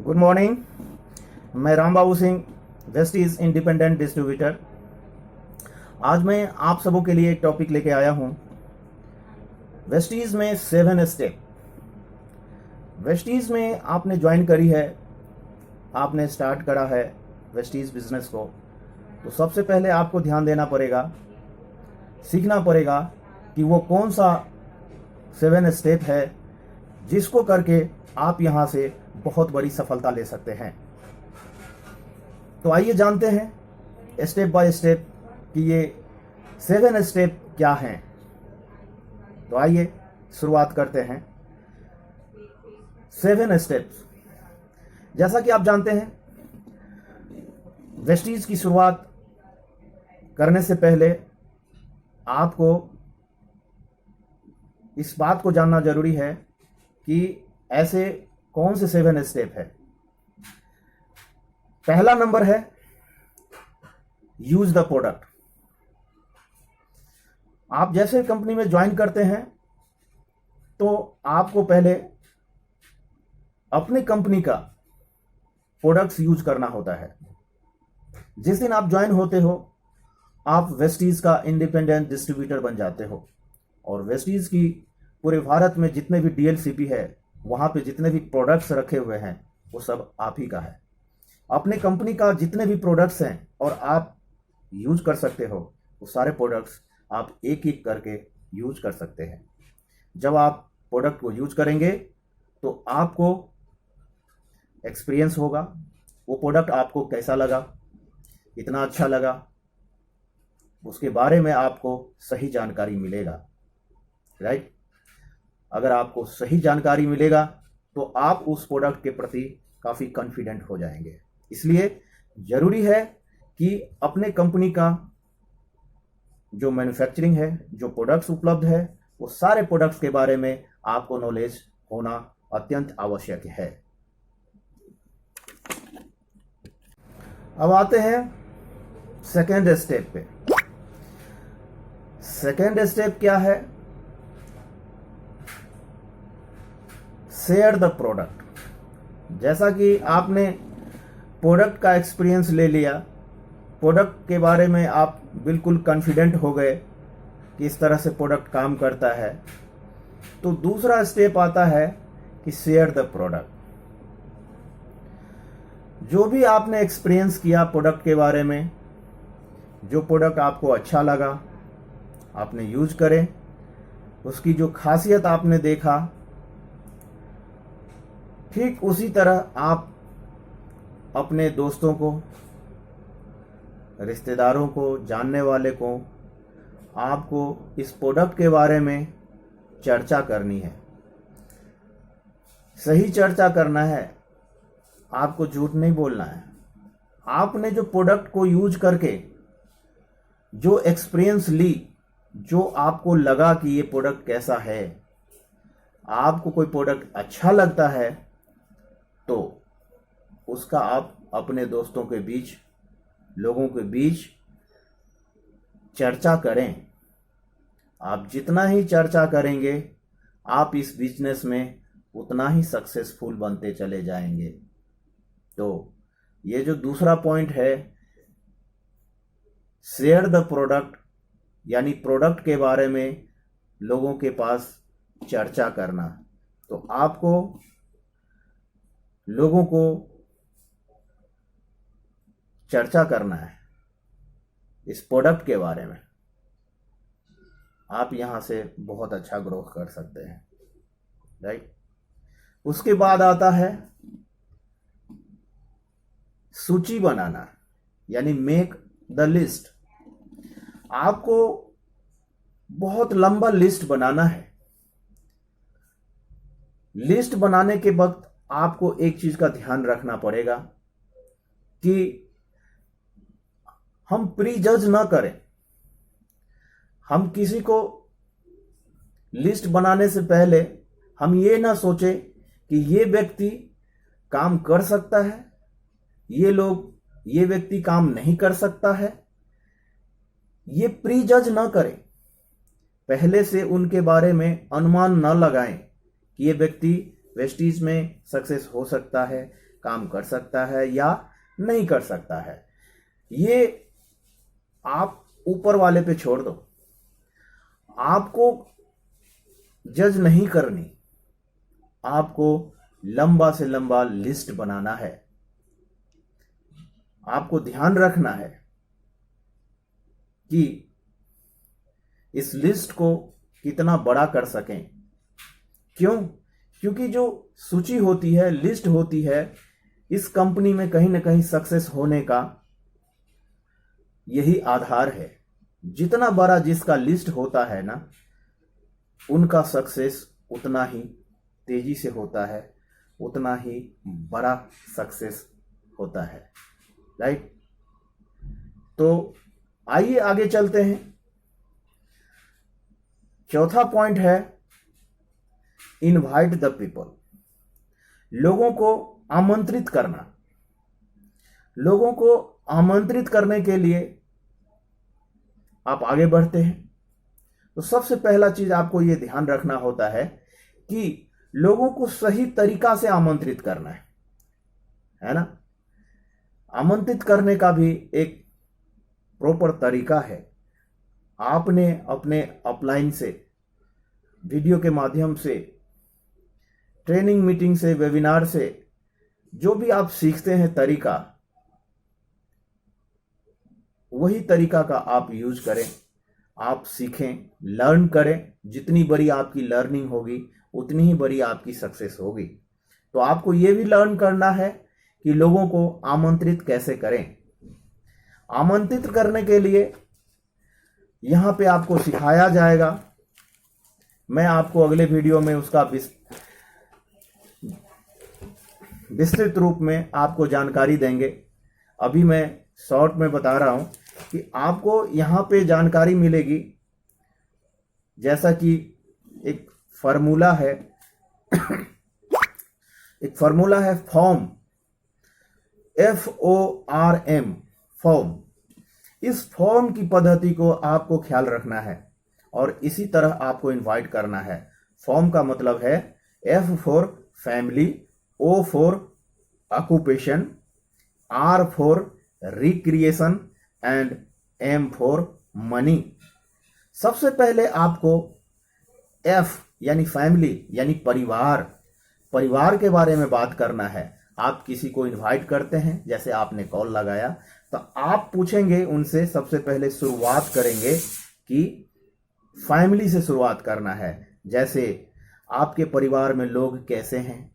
Good morning. मैं Ram Babu Singh, Vestige independent distributor. आज मैं आप सबों के लिए एक टॉपिक लेके आया हूं। वेस्ट ईज में 7 स्टेप। वेस्ट ईज में आपने ज्वाइन करी है, आपने स्टार्ट करा है वेस्ट ईज बिजनेस को, तो सबसे पहले आपको ध्यान देना पड़ेगा, सीखना पड़ेगा कि वो कौन सा 7 स्टेप है जिसको करके आप यहां से बहुत बड़ी सफलता ले सकते हैं। तो आइए जानते हैं स्टेप बाय स्टेप कि ये 7 स्टेप क्या हैं। तो आइए शुरुआत करते हैं। 7 स्टेप्स, जैसा कि आप जानते हैं, वेस्ट ईज की शुरुआत करने से पहले आपको इस बात को जानना जरूरी है कि ऐसे कौन से 7 स्टेप है। पहला नंबर है यूज द प्रोडक्ट। आप जैसे कंपनी में ज्वाइन करते हैं तो आपको पहले अपनी कंपनी का प्रोडक्ट्स यूज करना होता है। जिस दिन आप ज्वाइन होते हो आप वेस्ट ईज का इंडिपेंडेंट डिस्ट्रीब्यूटर बन जाते हो, और वेस्ट ईज की पूरे भारत में जितने भी डीएलसीपी है, वहां पे जितने भी प्रोडक्ट्स रखे हुए हैं वो सब आप ही का है। अपने कंपनी का जितने भी प्रोडक्ट्स हैं और आप यूज कर सकते हो, वो सारे प्रोडक्ट्स आप एक एक करके यूज कर सकते हैं। जब आप प्रोडक्ट को यूज करेंगे तो आपको एक्सपीरियंस होगा, वो प्रोडक्ट आपको कैसा लगा, इतना अच्छा लगा, उसके बारे में आपको सही जानकारी मिलेगा। राइट? अगर आपको सही जानकारी मिलेगा तो आप उस प्रोडक्ट के प्रति काफ़ी कॉन्फिडेंट हो जाएंगे। इसलिए ज़रूरी है कि अपने कंपनी का जो मैन्युफैक्चरिंग है, जो प्रोडक्ट्स उपलब्ध है, वो सारे प्रोडक्ट्स के बारे में आपको नॉलेज होना अत्यंत आवश्यक है। अब आते हैं सेकेंड स्टेप पे। सेकेंड स्टेप क्या है? Share the product. जैसा कि आपने प्रोडक्ट का एक्सपीरियंस ले लिया, प्रोडक्ट के बारे में आप बिल्कुल कॉन्फिडेंट हो गए कि इस तरह से प्रोडक्ट काम करता है, तो दूसरा स्टेप आता है कि शेयर द प्रोडक्ट। जो भी आपने एक्सपीरियंस किया प्रोडक्ट के बारे में, जो प्रोडक्ट आपको अच्छा लगा, आपने यूज करें, उसकी जो खासियत आपने देखा, ठीक उसी तरह आप अपने दोस्तों को, रिश्तेदारों को, जानने वाले को आपको इस प्रोडक्ट के बारे में चर्चा करनी है। सही चर्चा करना है, आपको झूठ नहीं बोलना है। आपने जो प्रोडक्ट को यूज करके जो एक्सपीरियंस ली, जो आपको लगा कि ये प्रोडक्ट कैसा है, आपको कोई प्रोडक्ट अच्छा लगता है तो उसका आप अपने दोस्तों के बीच, लोगों के बीच चर्चा करें। आप जितना ही चर्चा करेंगे, आप इस बिजनेस में उतना ही सक्सेसफुल बनते चले जाएंगे। तो ये जो दूसरा पॉइंट है, शेयर द प्रोडक्ट, यानी प्रोडक्ट के बारे में लोगों के पास चर्चा करना। तो आपको लोगों को चर्चा करना है इस प्रोडक्ट के बारे में। आप यहां से बहुत अच्छा ग्रोथ कर सकते हैं। राइट? उसके बाद आता है सूची बनाना, यानी मेक द लिस्ट। आपको बहुत लंबा लिस्ट बनाना है। लिस्ट बनाने के वक्त आपको एक चीज का ध्यान रखना पड़ेगा कि हम प्री जज ना करें। हम किसी को लिस्ट बनाने से पहले हम ये ना सोचे कि ये व्यक्ति काम कर सकता है, ये व्यक्ति काम नहीं कर सकता है। ये प्री जज ना करें। पहले से उनके बारे में अनुमान न लगाएं कि ये व्यक्ति वेस्ट ईज में सक्सेस हो सकता है, काम कर सकता है या नहीं कर सकता है, ये आप ऊपर वाले पे छोड़ दो। आपको जज नहीं करनी, आपको लंबा से लंबा लिस्ट बनाना है। आपको ध्यान रखना है कि इस लिस्ट को कितना बड़ा कर सकें। क्यों? क्योंकि जो सूची होती है, लिस्ट होती है, इस कंपनी में कहीं ना कहीं सक्सेस होने का यही आधार है। जितना बड़ा जिसका लिस्ट होता है ना, उनका सक्सेस उतना ही तेजी से होता है, उतना ही बड़ा सक्सेस होता है। राइट? तो आइए आगे चलते हैं। चौथा पॉइंट है इनवाइट द पीपल। लोगों को आमंत्रित करना। लोगों को आमंत्रित करने के लिए आप आगे बढ़ते हैं तो सबसे पहला चीज आपको यह ध्यान रखना होता है कि लोगों को सही तरीका से आमंत्रित करना है ना। आमंत्रित करने का भी एक प्रॉपर तरीका है। आपने अपने अपलाइन से, वीडियो के माध्यम से, ट्रेनिंग मीटिंग से, वेबिनार से, जो भी आप सीखते हैं तरीका, वही तरीका का आप यूज करें, आप सीखें, लर्न करें। जितनी बड़ी आपकी लर्निंग होगी उतनी ही बड़ी आपकी सक्सेस होगी। तो आपको यह भी लर्न करना है कि लोगों को आमंत्रित कैसे करें। आमंत्रित करने के लिए यहां पे आपको सिखाया जाएगा। मैं आपको अगले वीडियो में उसका विस्तृत रूप में आपको जानकारी देंगे। अभी मैं शॉर्ट में बता रहा हूं कि आपको यहां पे जानकारी मिलेगी। जैसा कि एक फॉर्मूला है एक फॉर्मूला है फॉर्म, FORM, फॉर्म। इस फॉर्म की पद्धति को आपको ख्याल रखना है और इसी तरह आपको इनवाइट करना है। फॉर्म का मतलब है F for family, O for occupation, R for recreation and M for money. सबसे पहले आपको F यानी फैमिली यानी परिवार के बारे में बात करना है। आप किसी को इनवाइट करते हैं, जैसे आपने कॉल लगाया, तो आप पूछेंगे उनसे, सबसे पहले शुरुआत करेंगे कि फैमिली से शुरुआत करना है। जैसे आपके परिवार में लोग कैसे हैं,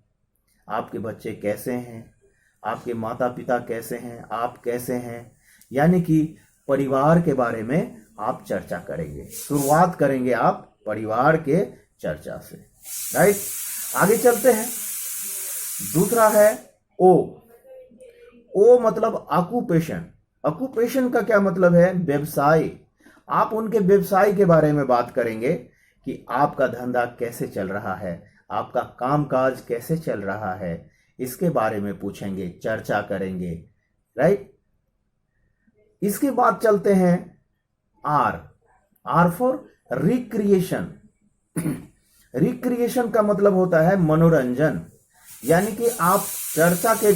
आपके बच्चे कैसे हैं, आपके माता पिता कैसे हैं, आप कैसे हैं, यानी कि परिवार के बारे में आप चर्चा करेंगे। शुरुआत करेंगे आप परिवार के चर्चा से। राइट? आगे चलते हैं। दूसरा है O मतलब ऑक्यूपेशन। ऑक्यूपेशन का क्या मतलब है? व्यवसाय। आप उनके व्यवसाय के बारे में बात करेंगे कि आपका धंधा कैसे चल रहा है, आपका कामकाज कैसे चल रहा है, इसके बारे में पूछेंगे, चर्चा करेंगे। राइट? इसके बाद चलते हैं R फॉर रिक्रिएशन। रिक्रिएशन का मतलब होता है मनोरंजन। यानी कि आप चर्चा के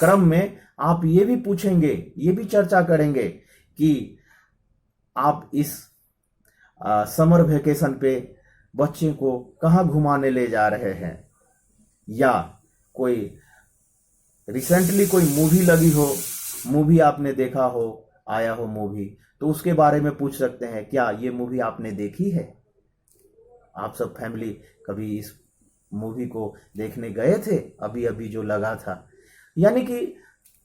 क्रम में आप ये भी पूछेंगे, ये भी चर्चा करेंगे कि आप इस समर वेकेशन पे बच्चे को कहाँ घुमाने ले जा रहे हैं, या कोई रिसेंटली कोई मूवी लगी हो, मूवी आपने देखा हो, आया हो मूवी, तो उसके बारे में पूछ सकते हैं, क्या ये मूवी आपने देखी है? आप सब फैमिली कभी इस मूवी को देखने गए थे अभी अभी जो लगा था? यानी कि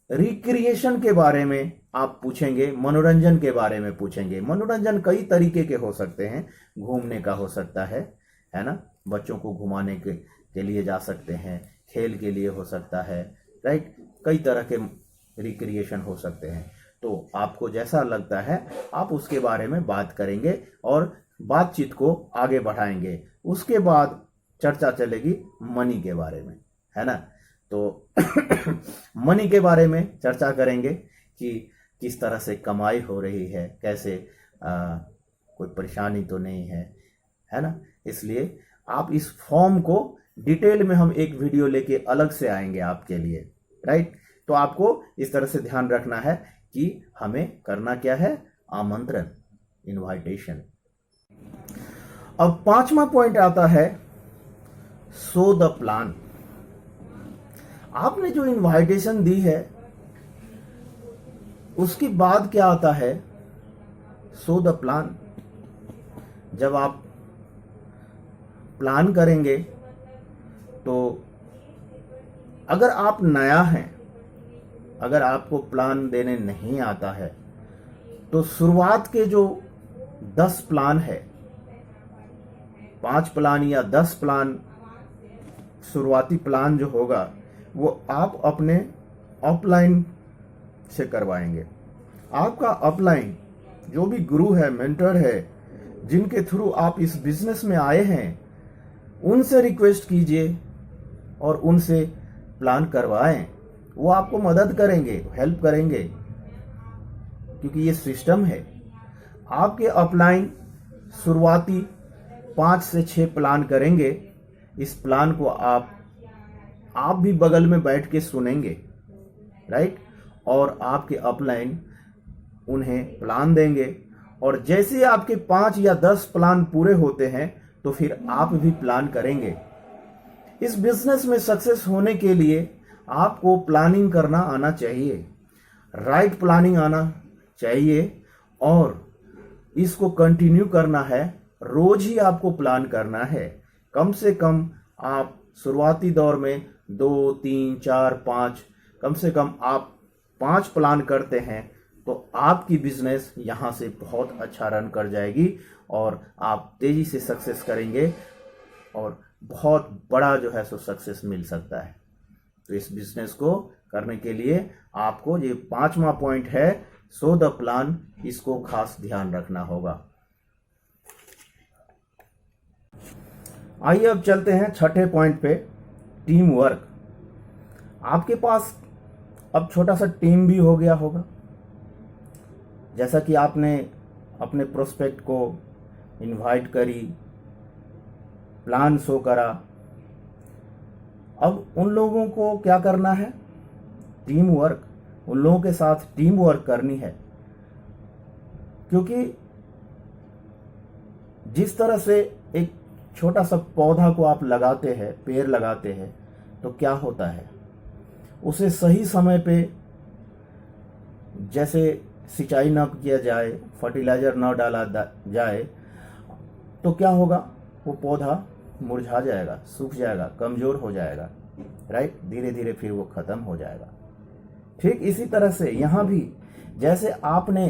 रिक्रिएशन के बारे में आप पूछेंगे, मनोरंजन के बारे में पूछेंगे। मनोरंजन कई तरीके के हो सकते हैं। घूमने का हो सकता है ना, बच्चों को घुमाने के लिए जा सकते हैं, खेल के लिए हो सकता है। राइट? कई तरह के रिक्रिएशन हो सकते हैं। तो आपको जैसा लगता है आप उसके बारे में बात करेंगे और बातचीत को आगे बढ़ाएंगे। उसके बाद चर्चा चलेगी मनी के बारे में, है ना। तो मनी के बारे में चर्चा करेंगे कि किस तरह से कमाई हो रही है, कैसे कोई परेशानी तो नहीं है ना। इसलिए आप इस फॉर्म को डिटेल में हम एक वीडियो लेके अलग से आएंगे आपके लिए, राइट। तो आपको इस तरह से ध्यान रखना है कि हमें करना क्या है, आमंत्रण, इनवाइटेशन। अब 5वां पॉइंट आता है सो द प्लान। आपने जो इनवाइटेशन दी है उसके बाद क्या आता है, सो द प्लान। जब आप प्लान करेंगे तो अगर आप नया हैं, अगर आपको प्लान देने नहीं आता है, तो शुरुआत के जो 10 प्लान है, 5 प्लान या 10 प्लान, शुरुआती प्लान जो होगा वो आप अपने अपलाइन से करवाएंगे। आपका अपलाइन जो भी गुरु है, मेंटर है, जिनके थ्रू आप इस बिजनेस में आए हैं, उनसे रिक्वेस्ट कीजिए और उनसे प्लान करवाएं। वो आपको मदद करेंगे, हेल्प करेंगे, क्योंकि ये सिस्टम है। आपके अपलाइन शुरुआती 5 से 6 प्लान करेंगे। इस प्लान को आप भी बगल में बैठ के सुनेंगे, राइट, और आपके अपलाइन उन्हें प्लान देंगे। और जैसे ही आपके 5 या 10 प्लान पूरे होते हैं तो फिर आप भी प्लान करेंगे। इस बिजनेस में सक्सेस होने के लिए आपको प्लानिंग करना आना चाहिए, राइट प्लानिंग आना चाहिए, और इसको कंटिन्यू करना है। रोज ही आपको प्लान करना है। कम से कम आप शुरुआती दौर में 2, 3, 4, 5, कम से कम आप 5 प्लान करते हैं तो आपकी बिजनेस यहाँ से बहुत अच्छा रन कर जाएगी और आप तेजी से सक्सेस करेंगे और बहुत बड़ा जो है सो सक्सेस मिल सकता है। तो इस बिजनेस को करने के लिए आपको ये 5वां पॉइंट है, सो द प्लान, इसको खास ध्यान रखना होगा। आइए अब चलते हैं 6ठे पॉइंट पे, टीम वर्क। आपके पास अब छोटा सा टीम भी हो गया होगा। जैसा कि आपने अपने प्रोस्पेक्ट को इनवाइट करी, प्लान शो करा, अब उन लोगों को क्या करना है, टीम वर्क। उन लोगों के साथ टीम वर्क करनी है, क्योंकि जिस तरह से एक छोटा सा पौधा को आप लगाते हैं, पेड़ लगाते हैं, तो क्या होता है, उसे सही समय पे जैसे सिंचाई न किया जाए, फर्टिलाइजर न डाला जाए, तो क्या होगा, वो पौधा मुरझा जाएगा, सूख जाएगा, कमजोर हो जाएगा, राइट, धीरे धीरे फिर वो खत्म हो जाएगा। ठीक इसी तरह से यहाँ भी जैसे आपने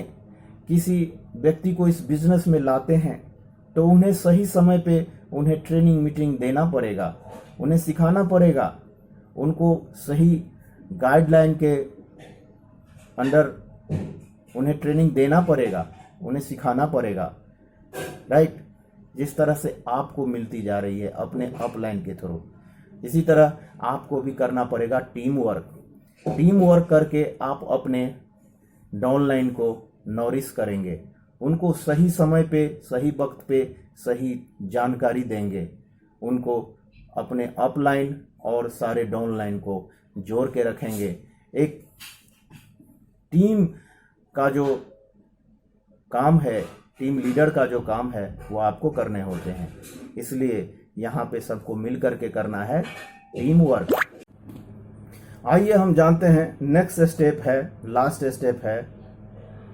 किसी व्यक्ति को इस बिजनेस में लाते हैं तो उन्हें सही समय पे उन्हें ट्रेनिंग मीटिंग देना पड़ेगा, उन्हें सिखाना पड़ेगा, उनको सही गाइडलाइन के अंडर उन्हें ट्रेनिंग देना पड़ेगा, उन्हें सिखाना पड़ेगा, राइट। जिस तरह से आपको मिलती जा रही है अपने अपलाइन के थ्रू, इसी तरह आपको भी करना पड़ेगा टीम वर्क। टीम वर्क करके आप अपने डाउनलाइन को नॉरिश करेंगे, उनको सही समय पे, सही वक्त पे सही जानकारी देंगे, उनको अपने अपलाइन और सारे डाउनलाइन को जोड़ के रखेंगे। एक टीम का जो काम है, टीम लीडर का जो काम है, वो आपको करने होते हैं। इसलिए यहाँ पे सबको मिल करके करना है टीम वर्क। आइए हम जानते हैं नेक्स्ट स्टेप है, लास्ट स्टेप है,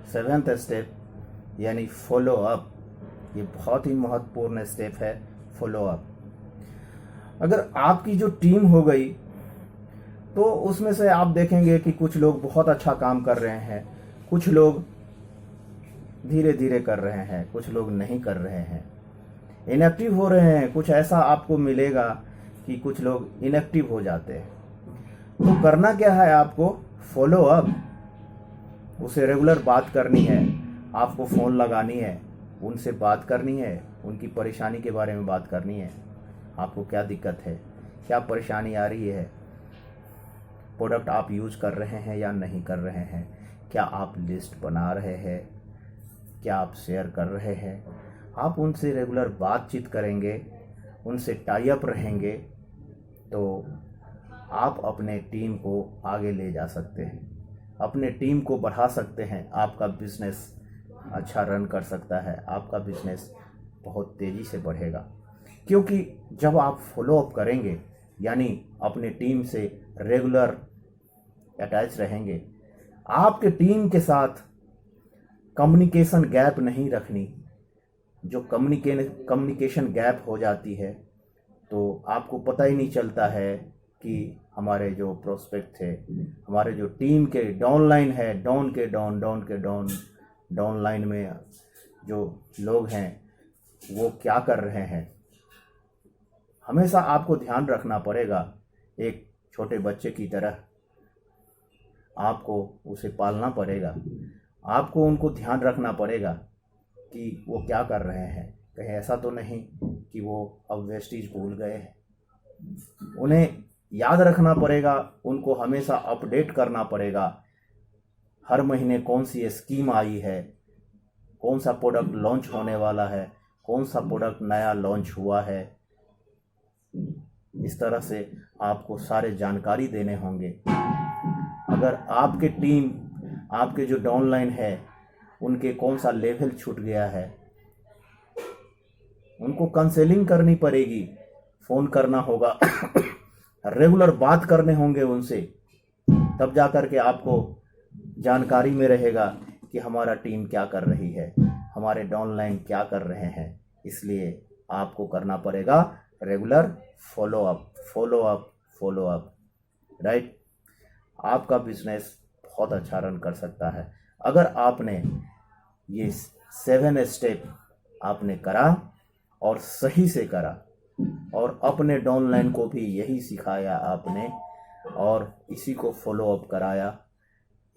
7th स्टेप, यानी फॉलो अप। ये बहुत ही महत्वपूर्ण स्टेप है, फॉलो अप। अगर आपकी जो टीम हो गई तो उसमें से आप देखेंगे कि कुछ लोग बहुत अच्छा काम कर रहे हैं, कुछ लोग धीरे धीरे कर रहे हैं, कुछ लोग नहीं कर रहे हैं, इनएक्टिव हो रहे हैं। कुछ ऐसा आपको मिलेगा कि कुछ लोग इनएक्टिव हो जाते हैं। तो करना क्या है, आपको फॉलो अप, उसे रेगुलर बात करनी है, आपको फ़ोन लगानी है, उनसे बात करनी है, उनकी परेशानी के बारे में बात करनी है। आपको क्या दिक्कत है, क्या परेशानी आ रही है, प्रोडक्ट आप यूज कर रहे हैं या नहीं कर रहे हैं, क्या आप लिस्ट बना रहे हैं, क्या आप शेयर कर रहे हैं। आप उनसे रेगुलर बातचीत करेंगे, उनसे टाई अप रहेंगे, तो आप अपने टीम को आगे ले जा सकते हैं, अपने टीम को बढ़ा सकते हैं। आपका बिजनेस अच्छा रन कर सकता है, आपका बिजनेस बहुत तेज़ी से बढ़ेगा। क्योंकि जब आप फॉलो अप करेंगे, यानी अपने टीम से रेगुलर अटैच रहेंगे, आपके टीम के साथ कम्युनिकेशन गैप नहीं रखनी। जो कम्युनिकेशन गैप हो जाती है तो आपको पता ही नहीं चलता है कि हमारे जो प्रोस्पेक्ट थे, हमारे जो टीम के डाउनलाइन है, डाउन के डाउन लाइन में जो लोग हैं वो क्या कर रहे हैं। हमेशा आपको ध्यान रखना पड़ेगा, एक छोटे बच्चे की तरह आपको उसे पालना पड़ेगा। आपको उनको ध्यान रखना पड़ेगा कि वो क्या कर रहे हैं। कहीं ऐसा तो नहीं कि वो अब वेस्टीज भूल गए हैं। उन्हें याद रखना पड़ेगा, उनको हमेशा अपडेट करना पड़ेगा। हर महीने कौन सी स्कीम आई है, कौन सा प्रोडक्ट लॉन्च होने वाला है, कौन सा प्रोडक्ट नया लॉन्च हुआ है। इस तरह से आपको सारे जानकारी देने होंगे। अगर आपके टीम, आपके जो डाउनलाइन है, उनके कौन सा लेवल छूट गया है, उनको काउंसलिंग करनी पड़ेगी, फ़ोन करना होगा रेगुलर बात करने होंगे उनसे, तब जा कर के आपको जानकारी में रहेगा कि हमारा टीम क्या कर रही है, हमारे डाउनलाइन क्या कर रहे हैं। इसलिए आपको करना पड़ेगा रेगुलर फॉलो अप, राइट। आपका बिजनेस बहुत अच्छा रन कर सकता है अगर आपने ये 7 स्टेप आपने करा और सही से करा, और अपने डाउनलाइन को भी यही सिखाया आपने और इसी को फॉलो अप कराया,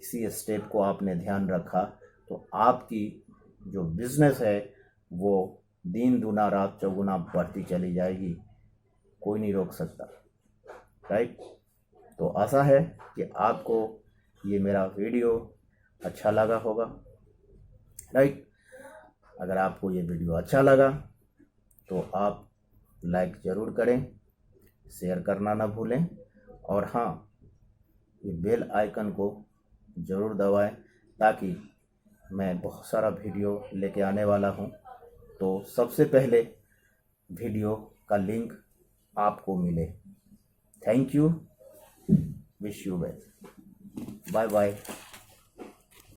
इसी स्टेप को आपने ध्यान रखा, तो आपकी जो बिजनेस है वो दिन दूना रात चौगुना बढ़ती चली जाएगी। कोई नहीं रोक सकता, राइट। तो आशा है कि आपको ये मेरा वीडियो अच्छा लगा होगा, राइट। अगर आपको ये वीडियो अच्छा लगा तो आप लाइक ज़रूर करें, शेयर करना ना भूलें, और हाँ, ये बेल आइकन को ज़रूर दबाएं ताकि मैं बहुत सारा वीडियो लेके आने वाला हूँ तो सबसे पहले वीडियो का लिंक आपको मिले। Thank you, wish you well, bye bye.